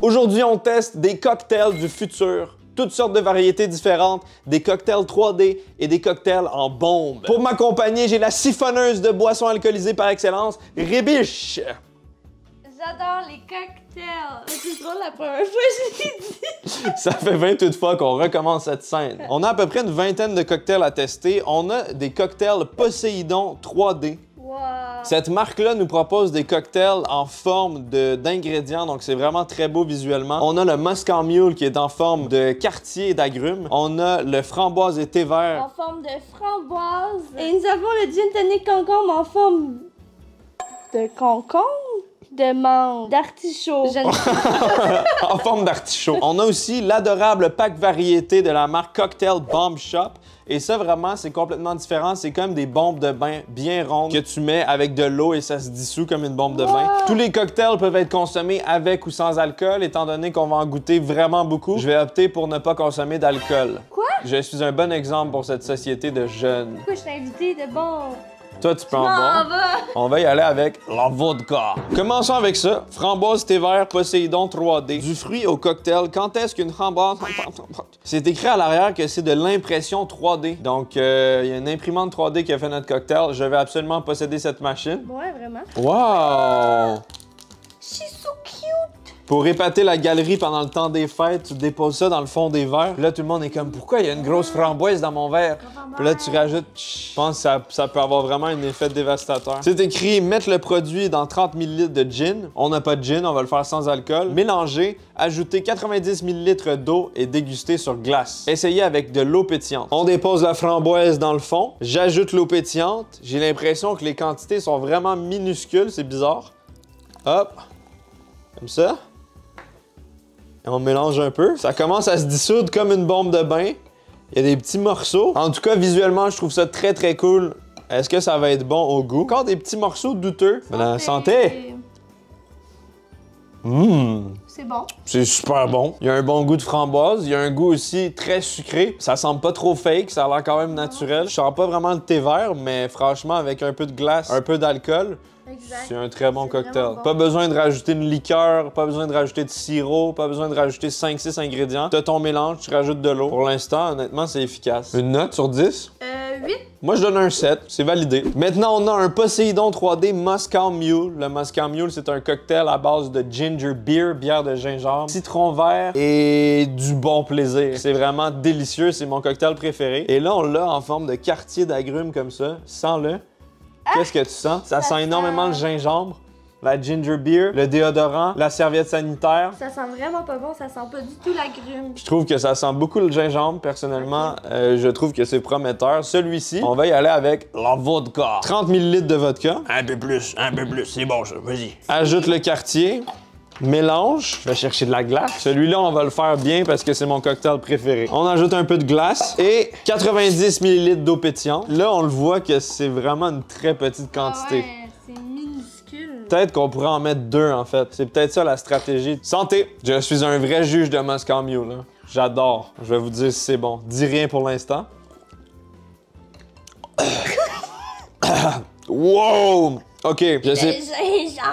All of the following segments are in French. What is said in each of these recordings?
Aujourd'hui, on teste des cocktails du futur. Toutes sortes de variétés différentes, des cocktails 3D et des cocktails en bombe. Pour m'accompagner, j'ai la siphonneuse de boissons alcoolisées par excellence, Rébiche. J'adore les cocktails. C'est drôle la première fois que je l'ai dit. Ça fait 28 fois qu'on recommence cette scène. On a à peu près une vingtaine de cocktails à tester. On a des cocktails Poséidon 3D. Wow. Cette marque-là nous propose des cocktails en forme d'ingrédients, donc c'est vraiment très beau visuellement. On a le Moscow Mule qui est en forme de quartier et d'agrumes. On a le framboise et thé vert. En forme de framboise. Et nous avons le gin tonic concombre en forme de concombre? De menthe, d'artichaut. En forme d'artichaut. On a aussi l'adorable pack variété de la marque Cocktail Bomb Shop. Et ça, vraiment, c'est complètement différent. C'est comme des bombes de bain bien rondes que tu mets avec de l'eau et ça se dissout comme une bombe de bain. Tous les cocktails peuvent être consommés avec ou sans alcool. Étant donné qu'on va en goûter vraiment beaucoup, je vais opter pour ne pas consommer d'alcool. Quoi? Je suis un bon exemple pour cette société de jeunes. Pourquoi je t'ai invité de bon? Toi, tu peux en boire. On va y aller avec la vodka. Commençons avec ça. Framboise thé vert Poséidon 3D. Du fruit au cocktail. Quand est-ce qu'une framboise... C'est écrit à l'arrière que c'est de l'impression 3D. Donc, il y a une imprimante 3D qui a fait notre cocktail. Je vais absolument posséder cette machine. Ouais, vraiment. Wow! She's so cute! Pour épater la galerie pendant le temps des fêtes, tu déposes ça dans le fond des verres. Puis là, tout le monde est comme, pourquoi il y a une grosse framboise dans mon verre? Puis là, tu rajoutes, je pense que ça peut avoir vraiment un effet dévastateur. C'est écrit, mettre le produit dans 30 ml de gin. On n'a pas de gin, on va le faire sans alcool. Mélanger, ajouter 90 ml d'eau et déguster sur glace. Essayez avec de l'eau pétillante. On dépose la framboise dans le fond. J'ajoute l'eau pétillante. J'ai l'impression que les quantités sont vraiment minuscules, c'est bizarre. Hop, comme ça. On mélange un peu. Ça commence à se dissoudre comme une bombe de bain. Il y a des petits morceaux. En tout cas, visuellement, je trouve ça très, très cool. Est-ce que ça va être bon au goût? Encore des petits morceaux douteux. La santé! C'est bon. C'est super bon. Il y a un bon goût de framboise. Il y a un goût aussi très sucré. Ça semble pas trop fake. Ça a l'air quand même naturel. Je sens pas vraiment le thé vert, mais franchement, avec un peu de glace, un peu d'alcool, c'est un très bon cocktail. Bon. Pas besoin de rajouter une liqueur, pas besoin de rajouter de sirop, pas besoin de rajouter 5-6 ingrédients. T'as ton mélange, tu rajoutes de l'eau. Pour l'instant, honnêtement, c'est efficace. Une note sur 10? 8. Moi, je donne un 7. C'est validé. Maintenant, on a un Poséidon 3D Moscow Mule. Le Moscow Mule, c'est un cocktail à base de ginger beer, bière de gingembre, citron vert et du bon plaisir. C'est vraiment délicieux. C'est mon cocktail préféré. Et là, on l'a en forme de quartier d'agrumes comme ça. Sens-le. Qu'est-ce que tu sens? Ça sent énormément le gingembre, la ginger beer, le déodorant, la serviette sanitaire. Ça sent vraiment pas bon, ça sent pas du tout l'agrume. Je trouve que ça sent beaucoup le gingembre, personnellement. Je trouve que c'est prometteur. Celui-ci, on va y aller avec la vodka. 30 ml de vodka. Un peu plus, c'est bon ça, vas-y. Ajoute le quartier. Mélange, je vais chercher de la glace. Celui-là, on va le faire bien parce que c'est mon cocktail préféré. On ajoute un peu de glace et 90 ml d'eau pétillante. Là, on le voit que c'est vraiment une très petite quantité. Ah ouais, c'est minuscule. Peut-être qu'on pourrait en mettre 2, en fait. C'est peut-être ça la stratégie. Santé! Je suis un vrai juge de Moscow Mule, là. J'adore. Je vais vous dire si c'est bon. Dis rien pour l'instant. Wow! OK, je sais.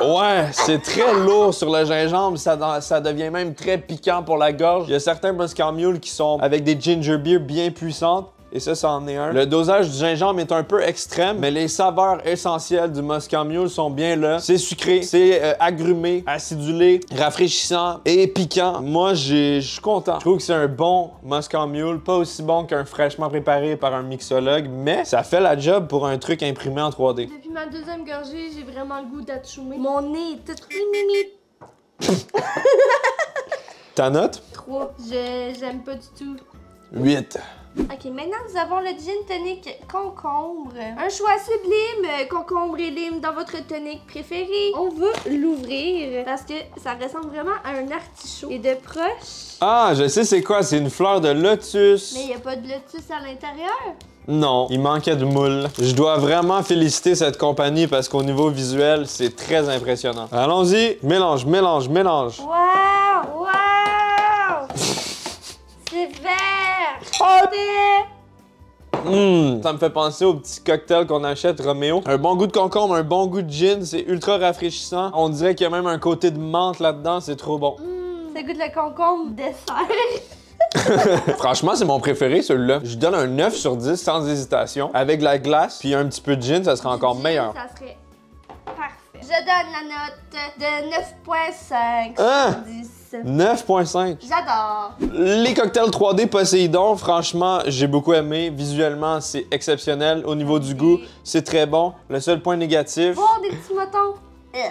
Ouais, c'est très lourd sur le gingembre. Ça devient même très piquant pour la gorge. Il y a certains Moscow Mule qui sont avec des ginger beer bien puissantes. Et ça en est un. Le dosage du gingembre est un peu extrême, mais les saveurs essentielles du Moscow Mule sont bien là. C'est sucré, c'est agrumé, acidulé, rafraîchissant et piquant. Moi, je suis content. Je trouve que c'est un bon Moscow Mule, pas aussi bon qu'un fraîchement préparé par un mixologue, mais ça fait la job pour un truc imprimé en 3D. Depuis ma deuxième gorgée, j'ai vraiment le goût d'atchoumer. Mon nez est tout... Ta note? 3. J'aime pas du tout. 8. Ok, maintenant nous avons le gin tonic concombre. Un choix sublime, concombre et lime dans votre tonic préféré. On va l'ouvrir parce que ça ressemble vraiment à un artichaut. Et de proche... Ah, je sais c'est quoi, c'est une fleur de lotus. Mais il n'y a pas de lotus à l'intérieur. Non, il manquait de moule. Je dois vraiment féliciter cette compagnie parce qu'au niveau visuel, c'est très impressionnant. Allons-y, mélange, mélange, mélange. Wow! Wow! C'est vert! Ça me fait penser au petit cocktail qu'on achète Roméo. Un bon goût de concombre, un bon goût de gin, c'est ultra rafraîchissant. On dirait qu'il y a même un côté de menthe là-dedans, c'est trop bon. Ça goûte le concombre dessert. Franchement, c'est mon préféré, celui-là. Je donne un 9 sur 10 sans hésitation. Avec la glace, puis un petit peu de gin, ça serait encore meilleur. Ça serait parfait. Je donne la note de 9.5 Hein? sur 10. 9.5. J'adore. Les cocktails 3D Poséidon, franchement, j'ai beaucoup aimé. Visuellement, c'est exceptionnel. Au niveau du goût, c'est très bon. Le seul point négatif, Voir des petits motons.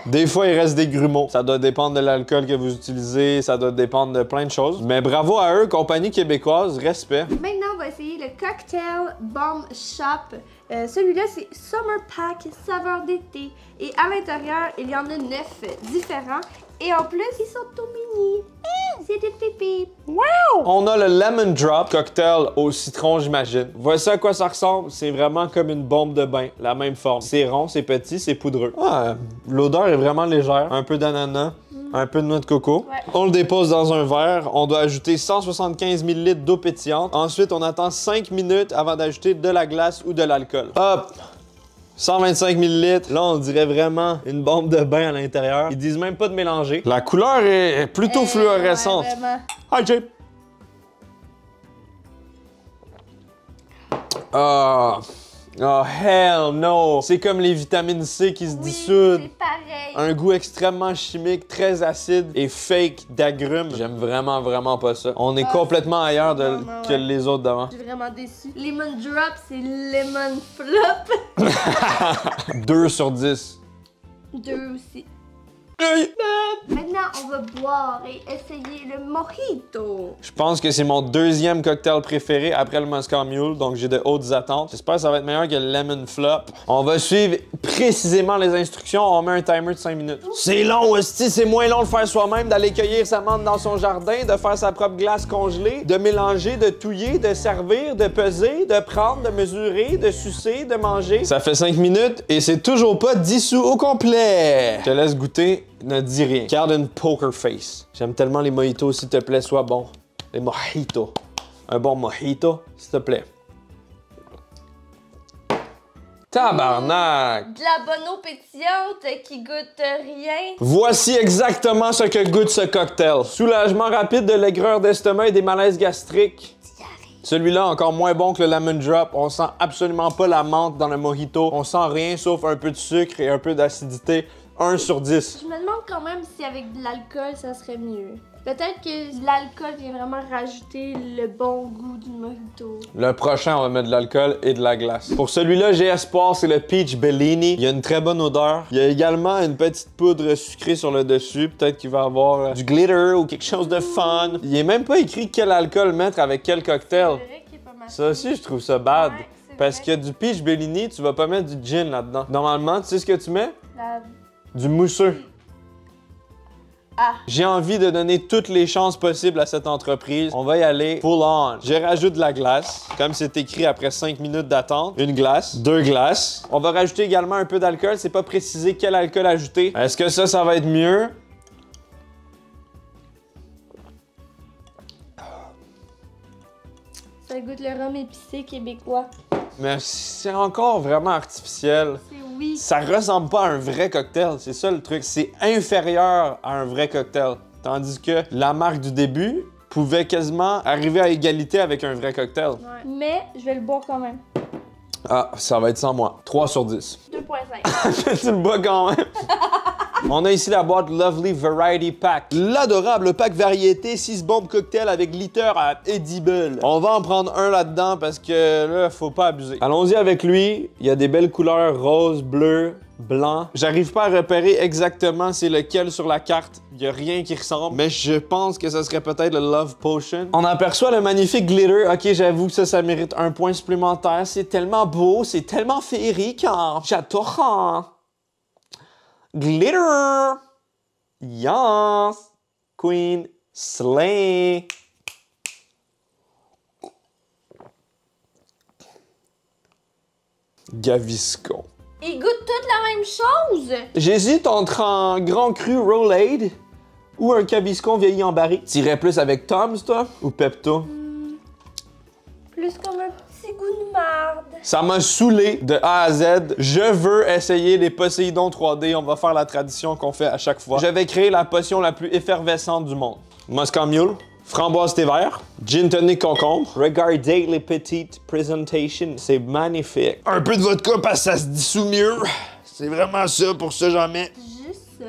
des fois, il reste des grumeaux. Ça doit dépendre de l'alcool que vous utilisez, ça doit dépendre de plein de choses. Mais bravo à eux, compagnie québécoise, respect. Maintenant, on va essayer le Cocktail Bomb Shop. Celui-là, c'est Summer Pack, saveur d'été. Et à l'intérieur, il y en a 9 différents. Et en plus, ils sont tout mini. C'est des pépés. On a le Lemon Drop cocktail au citron, j'imagine. Voici à quoi ça ressemble. C'est vraiment comme une bombe de bain, la même forme. C'est rond, c'est petit, c'est poudreux. Ah, l'odeur est vraiment légère. Un peu d'ananas, un peu de noix de coco. Ouais. On le dépose dans un verre. On doit ajouter 175 ml d'eau pétillante. Ensuite, on attend 5 minutes avant d'ajouter de la glace ou de l'alcool. Hop! 125 ml. Là, on dirait vraiment une bombe de bain à l'intérieur. Ils disent même pas de mélanger. La couleur est plutôt fluorescente. Ouais, vraiment. Hi, Jay. Ah. Oh, hell no! C'est comme les vitamines C qui se Oui, dissoudent. c'est pareil. Un goût extrêmement chimique, très acide et fake d'agrumes. J'aime vraiment pas ça. On est complètement ailleurs vraiment, que ouais. les autres d'avant. Je suis vraiment déçue. Lemon Drop, c'est Lemon Flop. 2 sur 10. 2 aussi. Aïe. Maintenant, on va boire et essayer le mojito. Je pense que c'est mon deuxième cocktail préféré après le Moscow Mule, donc j'ai de hautes attentes. J'espère que ça va être meilleur que le Lemon Flop. On va suivre précisément les instructions. On met un timer de 5 minutes. C'est long, hostie, c'est moins long de faire soi-même, d'aller cueillir sa menthe dans son jardin, de faire sa propre glace congelée, de mélanger, de touiller, de servir, de peser, de prendre, de mesurer, de sucer, de manger. Ça fait 5 minutes et c'est toujours pas dissous au complet. Je te laisse goûter. Ne dis rien. Garde une poker face. J'aime tellement les mojitos, s'il te plaît, sois bon. Les mojitos. Un bon mojito, s'il te plaît. Tabarnak! De la bonne eau pétillante qui goûte rien. Voici exactement ce que goûte ce cocktail. Soulagement rapide de l'aigreur d'estomac et des malaises gastriques. Celui-là, encore moins bon que le Lemon Drop. On sent absolument pas la menthe dans le mojito. On sent rien sauf un peu de sucre et un peu d'acidité. 1 sur 10. Je me demande quand même si avec de l'alcool, ça serait mieux. Peut-être que l'alcool vient vraiment rajouter le bon goût du mojito. Le prochain, on va mettre de l'alcool et de la glace. Pour celui-là, j'ai espoir, c'est le Peach Bellini. Il y a une très bonne odeur. Il y a également une petite poudre sucrée sur le dessus. Peut-être qu'il va avoir du glitter ou quelque chose de fun. Il est même pas écrit quel alcool mettre avec quel cocktail. C'est vrai qu'il est pas mal. Ça aussi, je trouve ça bad. Ouais, c'est Parce vrai. que du Peach Bellini, tu vas pas mettre du gin là-dedans. Normalement, tu sais ce que tu mets? La... Du mousseux. Ah. J'ai envie de donner toutes les chances possibles à cette entreprise. On va y aller full on. Je rajoute de la glace, comme c'est écrit après 5 minutes d'attente. Une glace, 2 glaces. On va rajouter également un peu d'alcool. C'est pas précisé quel alcool ajouter. Est-ce que ça va être mieux? Ça goûte le rhum épicé québécois. Mais c'est encore vraiment artificiel. C'est oui. Ça ressemble pas à un vrai cocktail, c'est ça le truc. C'est inférieur à un vrai cocktail. Tandis que la marque du début pouvait quasiment arriver à égalité avec un vrai cocktail. Ouais. Mais je vais le boire quand même. Ah, ça va être sans moi. 3 sur 10. 2.5. Tu le bois quand même. On a ici la boîte Lovely Variety Pack. L'adorable pack variété 6 bombes cocktail avec glitter à edible. On va en prendre un là-dedans parce que là, faut pas abuser. Allons-y avec lui. Il y a des belles couleurs rose, bleu, blanc. J'arrive pas à repérer exactement c'est lequel sur la carte. Il y a rien qui ressemble. Mais je pense que ce serait peut-être le Love Potion. On aperçoit le magnifique glitter. Ok, j'avoue que ça mérite un point supplémentaire. C'est tellement beau, c'est tellement féerique. Hein. J'adore. Hein. Glitter! Yes! Queen Slay! Gaviscon. Ils goûtent toutes la même chose. J'hésite entre un grand cru Rolade ou un Gaviscon vieilli en barrique. T'irais plus avec Tom's, toi, ou Pepto? Plus comme un petit goût de marde. Ça m'a saoulé de A à Z. Je veux essayer les Poséidon 3D. On va faire la tradition qu'on fait à chaque fois. Je vais créer la potion la plus effervescente du monde. Moscow Mule, framboise thé vert, gin tonic concombre. Regardez les petites présentations, c'est magnifique. Un peu de vodka parce que ça se dissout mieux. C'est vraiment ça, pour ça j'en mets. Juste ça.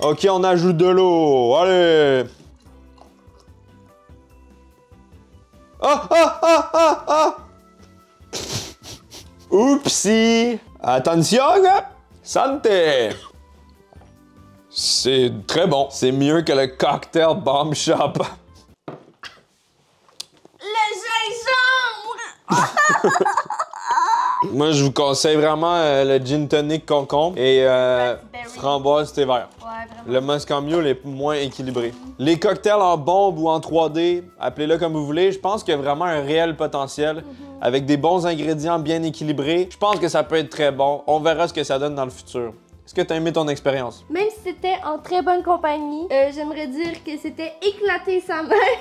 Ok, on ajoute de l'eau. Allez! Ah, ah, ah, ah, ah! Oupsie! Attention! Santé! C'est très bon. C'est mieux que le cocktail Bomb Shop. Le gingembre! Moi, je vous conseille vraiment le gin tonic concombre et framboise thé vert. Ouais, vraiment. Le Moscow Mule est moins équilibré. Les cocktails en bombe ou en 3D, appelez-le comme vous voulez, je pense qu'il y a vraiment un réel potentiel. Avec des bons ingrédients bien équilibrés, je pense que ça peut être très bon. On verra ce que ça donne dans le futur. Est-ce que tu as aimé ton expérience? Même si c'était en très bonne compagnie, j'aimerais dire que c'était éclaté sa mère.